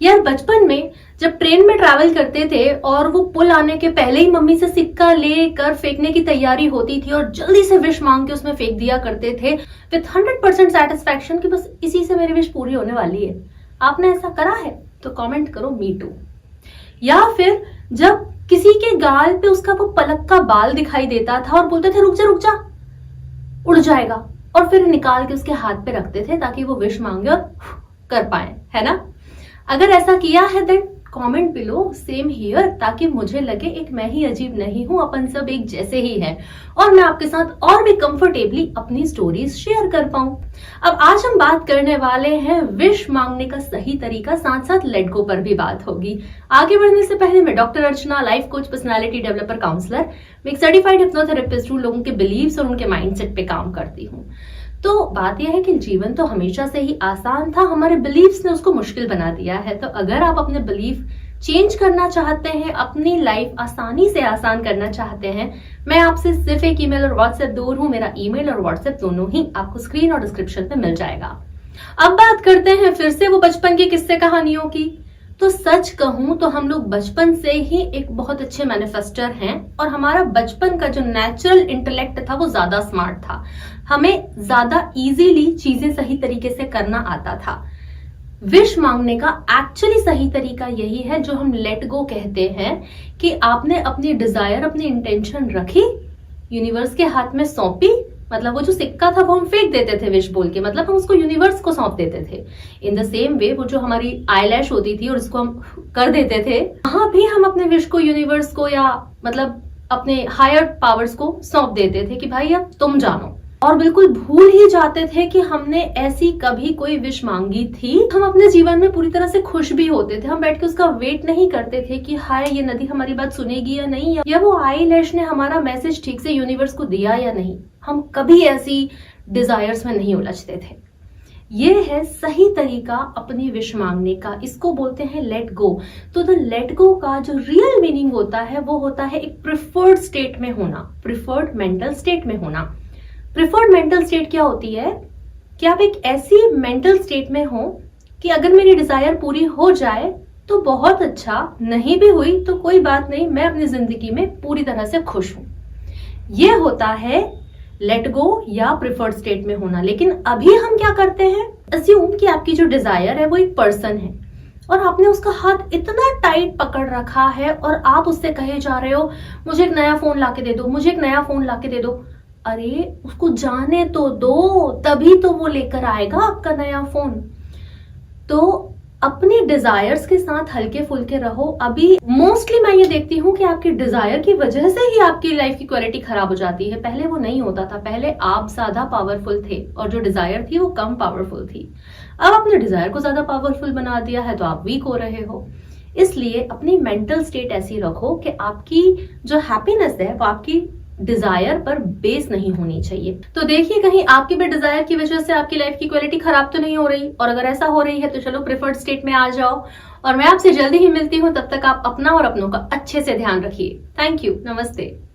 यार बचपन में जब ट्रेन में ट्रैवल करते थे और वो पुल आने के पहले ही मम्मी से सिक्का लेकर फेंकने की तैयारी होती थी और जल्दी से विश मांग के उसमें फेंक दिया करते थे विथ 100% सेटिस्फैक्शन कि बस इसी से मेरी विश पूरी होने वाली है। आपने ऐसा करा है तो कमेंट करो मी टू। या फिर जब किसी के गाल पे उसका वो पलक का बाल दिखाई देता था और बोलते थे रुक जा उड़ जाएगा, और फिर निकाल के उसके हाथ पे रखते थे ताकि वो विश मांगे और कर पाए, है ना। अगर ऐसा किया है then comment below same here, ताकि मुझे लगे एक मैं ही अजीब नहीं हूं, अपन सब एक जैसे ही हैं और मैं आपके साथ और भी कंफर्टेबली अपनी स्टोरीज शेयर कर पाऊं। अब आज हम बात करने वाले हैं विश मांगने का सही तरीका, साथ साथ लेट गो पर भी बात होगी। आगे बढ़ने से पहले मैं doctor Archana, life coach, personality developer, counsellor, मैं एक सर्टिफाइड हिप्नोथेरेपिस्ट हूँ। लोगों के बिलीव्स और उनके माइंडसेट पे काम करती हूँ। तो बात यह है कि जीवन तो हमेशा से ही आसान था, हमारे बिलीफ्स ने उसको मुश्किल बना दिया है। तो अगर आप अपने बिलीफ चेंज करना चाहते हैं, अपनी लाइफ आसानी से आसान करना चाहते हैं, मैं आपसे सिर्फ एक ईमेल और व्हाट्सएप दूर हूं। मेरा ईमेल और व्हाट्सएप दोनों ही आपको स्क्रीन और डिस्क्रिप्शन पे मिल जाएगा। अब बात करते हैं फिर से वो बचपन की किस्से कहानियों की। तो सच कहूं तो हम लोग बचपन से ही एक बहुत अच्छे मैनिफेस्टर हैं और हमारा बचपन का जो नेचुरल इंटेलेक्ट था वो ज्यादा स्मार्ट था। हमें ज्यादा इजीली चीजें सही तरीके से करना आता था। विश मांगने का एक्चुअली सही तरीका यही है जो हम लेट गो कहते हैं, कि आपने अपनी डिजायर, अपनी इंटेंशन रखी, यूनिवर्स के हाथ में सौंपी। मतलब वो जो सिक्का था वो हम फेंक देते थे विश बोल के, मतलब हम उसको यूनिवर्स को सौंप देते थे। इन द सेम वे वो जो हमारी आईलैश होती थी और उसको हम कर देते थे, वहां भी हम अपने विश को यूनिवर्स को या मतलब अपने हायर पावर्स को सौंप देते थे कि भाई अब तुम जानो, और बिल्कुल भूल ही जाते थे कि हमने ऐसी कभी कोई विश मांगी थी। हम अपने जीवन में पूरी तरह से खुश भी होते थे। हम बैठ के उसका वेट नहीं करते थे कि हाय ये नदी हमारी बात सुनेगी या नहीं, या वो आईलैश ने हमारा मैसेज ठीक से यूनिवर्स को दिया या नहीं। हम कभी ऐसी डिजायर्स में नहीं उलझते थे। ये है सही तरीका अपनी विश मांगने का, इसको बोलते हैं लेट गो। तो द लेट गो का जो रियल मीनिंग होता है वो होता है एक प्रिफर्ड स्टेट में होना, प्रिफर्ड मेंटल स्टेट में होना। प्रिफर्ड मेंटल स्टेट क्या होती है कि आप एक ऐसी मेंटल स्टेट में हो कि अगर मेरी डिजायर पूरी हो जाए तो बहुत अच्छा, नहीं भी हुई तो कोई बात नहीं, मैं अपनी जिंदगी में पूरी तरह से खुश हूं। यह होता है लेट गो या प्रिफर्ड स्टेट में होना। लेकिन अभी हम क्या करते हैं, अस्यूम कि आपकी जो डिजायर है वो एक पर्सन है और आपने उसका हाथ इतना टाइट पकड़ रखा है और आप उससे कहे जा रहे हो मुझे एक नया फोन लाके दे दो, मुझे एक नया फोन लाके दे दो। अरे उसको जाने तो दो, तभी तो वो लेकर आएगा आपका नया फोन। तो अपनी डिजायर्स के साथ हल्के फुल्के रहो। अभी मोस्टली मैं ये देखती हूँ कि आपकी डिजायर की वजह से ही आपकी लाइफ की क्वालिटी खराब हो जाती है। पहले वो नहीं होता था, पहले आप ज्यादा पावरफुल थे और जो डिजायर थी वो कम पावरफुल थी। अब आपने डिजायर को ज्यादा पावरफुल बना दिया है तो आप वीक हो रहे हो। इसलिए अपनी मेंटल स्टेट ऐसी रखो कि आपकी जो हैप्पीनेस है वो आपकी डिजायर पर बेस नहीं होनी चाहिए। तो देखिए कहीं आपकी भी डिजायर की वजह से आपकी लाइफ की क्वालिटी खराब तो नहीं हो रही, और अगर ऐसा हो रही है तो चलो प्रिफर्ड स्टेट में आ जाओ। और मैं आपसे जल्दी ही मिलती हूँ, तब तक आप अपना और अपनों का अच्छे से ध्यान रखिए। थैंक यू, नमस्ते।